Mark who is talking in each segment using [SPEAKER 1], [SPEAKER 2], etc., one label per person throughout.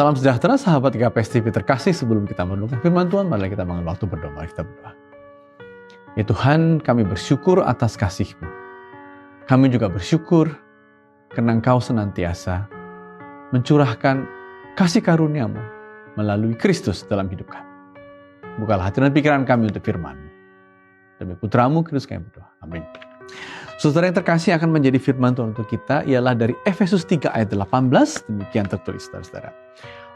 [SPEAKER 1] Salam sejahtera sahabat GKPS TV terkasih. Sebelum kita merenungkan firman Tuhan, mari kita mengambil waktu berdoa. Mari kita berdoa. Ya Tuhan, kami bersyukur atas kasih-Mu. Kami juga bersyukur karena Engkau senantiasa mencurahkan kasih karunia-Mu melalui Kristus dalam hidup kami. Bukalah hati dan pikiran kami untuk firman-Mu. Demi Putra-Mu, Kristus kami berdoa. Amin. Saudara yang terkasih, akan menjadi firman Tuhan untuk kita ialah dari Efesus 3 ayat 18. Demikian tertulis, saudara-saudara.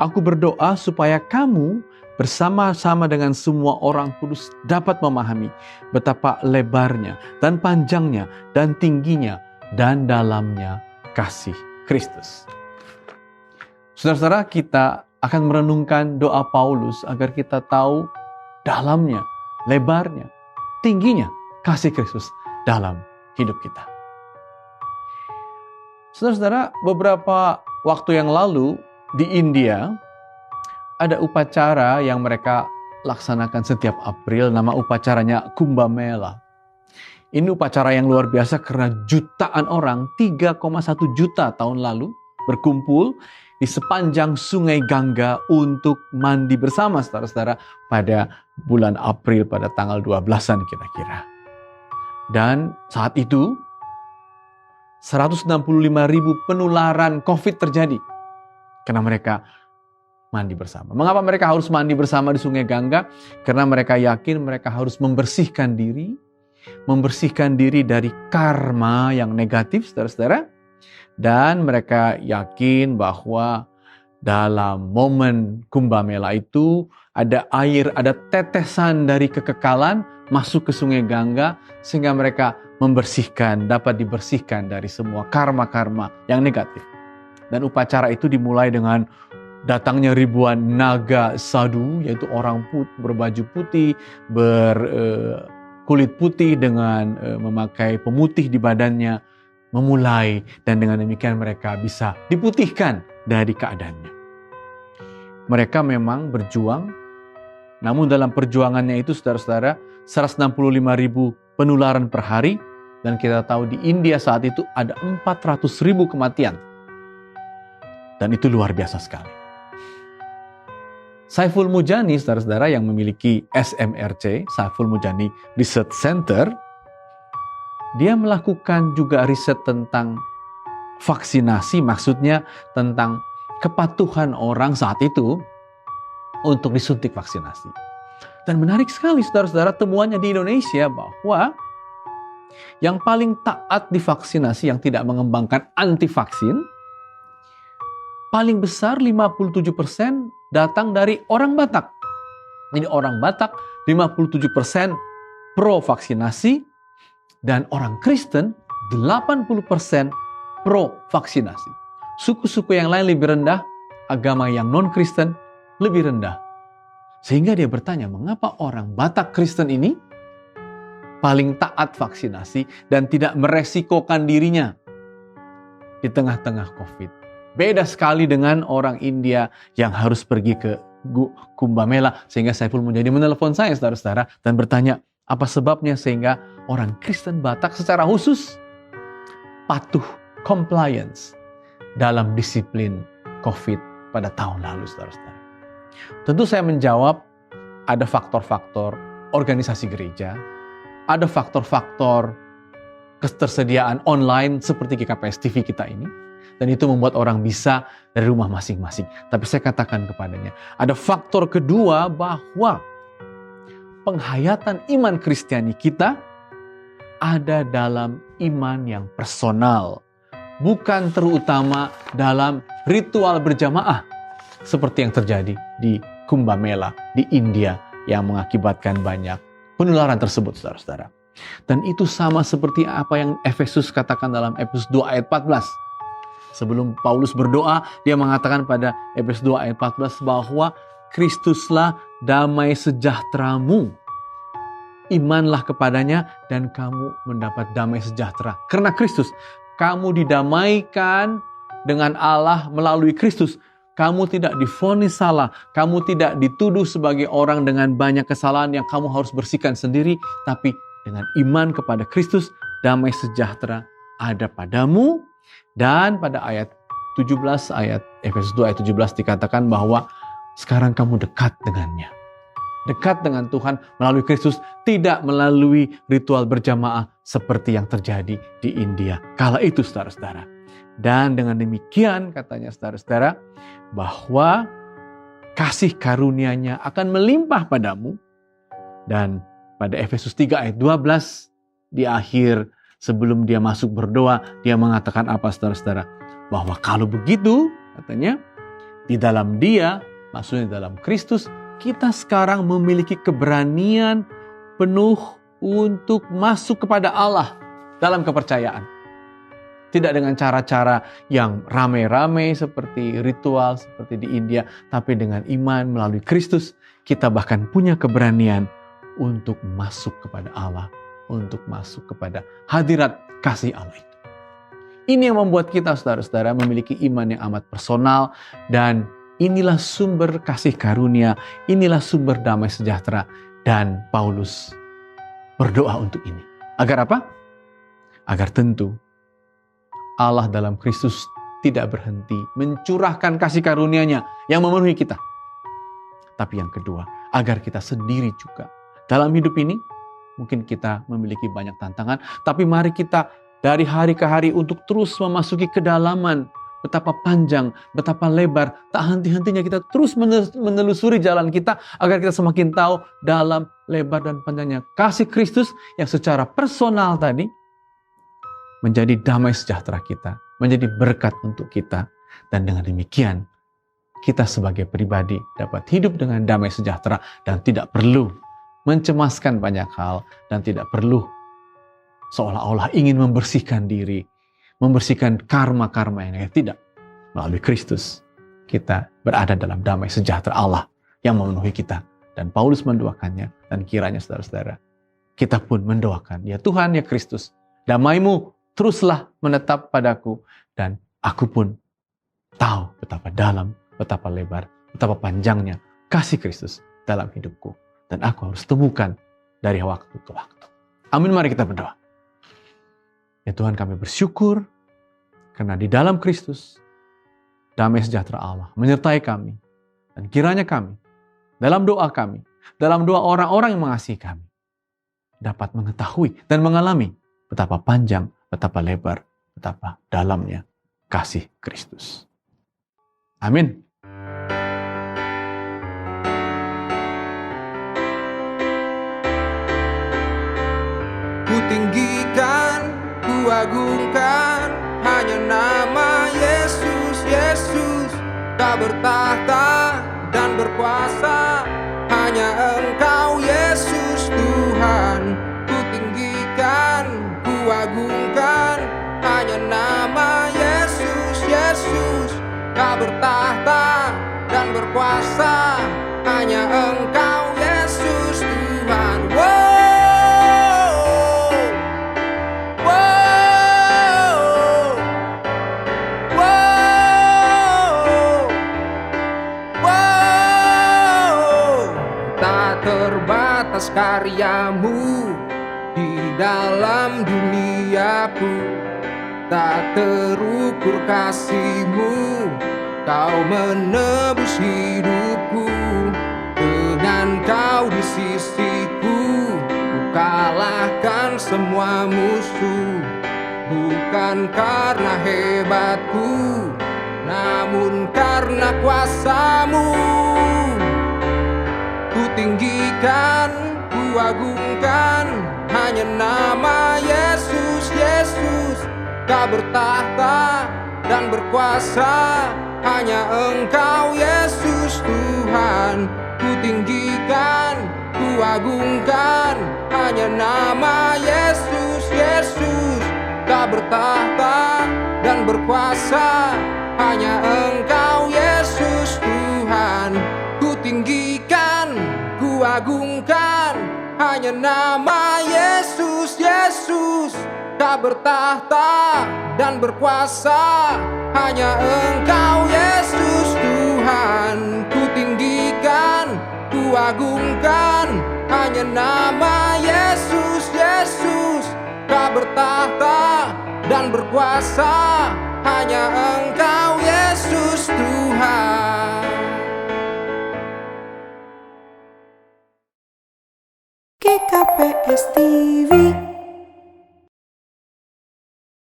[SPEAKER 1] Aku berdoa supaya kamu bersama-sama dengan semua orang kudus dapat memahami betapa lebarnya dan panjangnya dan tingginya dan dalamnya kasih Kristus. Saudara-saudara, kita akan merenungkan doa Paulus agar kita tahu dalamnya, lebarnya, tingginya kasih Kristus dalam hidup kita. Saudara-saudara, beberapa waktu yang lalu di India ada upacara yang mereka laksanakan setiap April, nama upacaranya Kumbh Mela. Ini upacara yang luar biasa karena jutaan orang, 3,1 juta tahun lalu berkumpul di sepanjang sungai Gangga untuk mandi bersama, saudara-saudara, pada bulan April pada tanggal 12-an kira-kira. Dan saat itu 165.000 penularan COVID terjadi karena mereka mandi bersama. Mengapa mereka harus mandi bersama di Sungai Gangga? Karena mereka yakin mereka harus membersihkan diri dari karma yang negatif, saudara-saudara. Dan mereka yakin bahwa dalam momen Kumbh Mela itu ada air, ada tetesan dari kekekalan masuk ke Sungai Gangga sehingga mereka dapat dibersihkan dari semua karma-karma yang negatif. Dan upacara itu dimulai dengan datangnya ribuan naga sadhu, yaitu orang berbaju putih, berkulit putih dengan memakai pemutih di badannya, memulai, dan dengan demikian mereka bisa diputihkan dari keadaannya. Mereka memang berjuang, namun dalam perjuangannya itu, saudara-saudara, 165.000 penularan per hari, dan kita tahu di India saat itu ada 400.000 kematian. Dan itu luar biasa sekali. Saiful Mujani, saudara-saudara, yang memiliki SMRC, Saiful Mujani Research Center, dia melakukan juga riset tentang vaksinasi, maksudnya tentang kepatuhan orang saat itu untuk disuntik vaksinasi. Dan menarik sekali, saudara-saudara, temuannya di Indonesia bahwa yang paling taat divaksinasi, yang tidak mengembangkan anti vaksin, paling besar 57% datang dari orang Batak. Jadi orang Batak 57% pro vaksinasi, dan orang Kristen 80% pro vaksinasi. Suku-suku yang lain lebih rendah, agama yang non-Kristen lebih rendah. Sehingga dia bertanya, mengapa orang Batak Kristen ini paling taat vaksinasi dan tidak meresikokan dirinya di tengah-tengah COVID. Beda sekali dengan orang India yang harus pergi ke Kumbh Mela. Sehingga Saiful Mujani menelepon saya, saudara-saudara, dan bertanya, apa sebabnya sehingga orang Kristen Batak secara khusus patuh, compliance dalam disiplin COVID pada tahun lalu, saudara-saudara. Tentu saya menjawab, ada faktor-faktor organisasi gereja, ada faktor-faktor ketersediaan online seperti GKPS TV kita ini, dan itu membuat orang bisa dari rumah masing-masing. Tapi saya katakan kepadanya, ada faktor kedua bahwa penghayatan iman Kristiani kita ada dalam iman yang personal, bukan terutama dalam ritual berjamaah seperti yang terjadi di Kumbh Mela di India yang mengakibatkan banyak penularan tersebut, saudara-saudara. Dan itu sama seperti apa yang Efesus katakan dalam Efesus 2 ayat 14. Sebelum Paulus berdoa, dia mengatakan pada Efesus 2 ayat 14 bahwa Kristuslah damai sejahteramu. Imanlah kepadanya dan kamu mendapat damai sejahtera. Karena Kristus, kamu didamaikan dengan Allah melalui Kristus. Kamu tidak divonis salah, kamu tidak dituduh sebagai orang dengan banyak kesalahan yang kamu harus bersihkan sendiri, tapi dengan iman kepada Kristus, damai sejahtera ada padamu. Dan pada ayat 17 ayat Efesus 2 ayat 17 dikatakan bahwa sekarang kamu dekat dengannya. Dekat dengan Tuhan melalui Kristus, tidak melalui ritual berjamaah seperti yang terjadi di India kala itu, saudara-saudara. Dan dengan demikian katanya saudara-saudara, bahwa kasih karunia-Nya akan melimpah padamu. Dan pada Efesus 3 ayat 12 di akhir sebelum dia masuk berdoa, dia mengatakan apa, saudara-saudara? Bahwa kalau begitu, katanya, di dalam Dia, maksudnya dalam Kristus, kita sekarang memiliki keberanian penuh untuk masuk kepada Allah dalam kepercayaan. Tidak dengan cara-cara yang rame-rame seperti ritual, seperti di India, tapi dengan iman melalui Kristus, kita bahkan punya keberanian untuk masuk kepada Allah, untuk masuk kepada hadirat kasih Allah itu. Ini yang membuat kita, saudara-saudara, memiliki iman yang amat personal, dan inilah sumber kasih karunia, inilah sumber damai sejahtera. Dan Paulus berdoa untuk ini. Agar apa? Agar tentu Allah dalam Kristus tidak berhenti mencurahkan kasih karunia-Nya yang memenuhi kita. Tapi yang kedua, agar kita sendiri juga dalam hidup ini, mungkin kita memiliki banyak tantangan, tapi mari kita dari hari ke hari untuk terus memasuki kedalaman. Betapa panjang, betapa lebar, tak henti-hentinya kita terus menelusuri jalan kita agar kita semakin tahu dalam, lebar, dan panjangnya kasih Kristus yang secara personal tadi menjadi damai sejahtera kita, menjadi berkat untuk kita. Dan dengan demikian, kita sebagai pribadi dapat hidup dengan damai sejahtera dan tidak perlu mencemaskan banyak hal dan tidak perlu seolah-olah ingin membersihkan diri, membersihkan karma-karma yang negatif. Tidak. Melalui Kristus, kita berada dalam damai sejahtera Allah yang memenuhi kita. Dan Paulus mendoakannya, dan kiranya saudara-saudara, kita pun mendoakan, ya Tuhan, ya Kristus, damai-Mu teruslah menetap padaku, dan aku pun tahu betapa dalam, betapa lebar, betapa panjangnya kasih Kristus dalam hidupku. Dan aku harus temukan dari waktu ke waktu. Amin, mari kita berdoa. Ya Tuhan, kami bersyukur karena di dalam Kristus damai sejahtera Allah menyertai kami. Dan kiranya kami, dalam doa kami, dalam doa orang-orang yang mengasihi kami, dapat mengetahui dan mengalami betapa panjang, betapa lebar, betapa dalamnya kasih Kristus. Amin.
[SPEAKER 2] Ku tinggikan, ku agungkan hanya nama Yesus, Yesus. Tak bertahta dan berkuasa, hanya Engkau Yesus Tuhan. Ku tinggikan, ku agungkan hanya nama Yesus, Yesus. Tak bertahta dan berkuasa, hanya Engkau Yesus Tuhan. Terbatas karyamu di dalam duniaku, tak terukur kasih-Mu, Kau menebus hidupku. Dengan Kau di sisiku, ku kalahkan semua musuh. Bukan karena hebatku, namun karena kuasa-Mu. Ku tinggikan, ku agungkan hanya nama Yesus, Yesus. Tak bertahta dan berkuasa, hanya Engkau Yesus Tuhan. Ku tinggikan, ku agungkan hanya nama Yesus, Yesus. Tak bertahta dan berkuasa, hanya Engkau Yesus Tuhan. Ku tinggikan, ku agungkan hanya nama Yesus, Yesus. Tak bertahta dan berkuasa, hanya Engkau Yesus Tuhan. Ku tinggikan, ku agungkan hanya nama Yesus, Yesus. Tak bertahta dan berkuasa, hanya Engkau Yesus Tuhan.
[SPEAKER 3] GKPS TV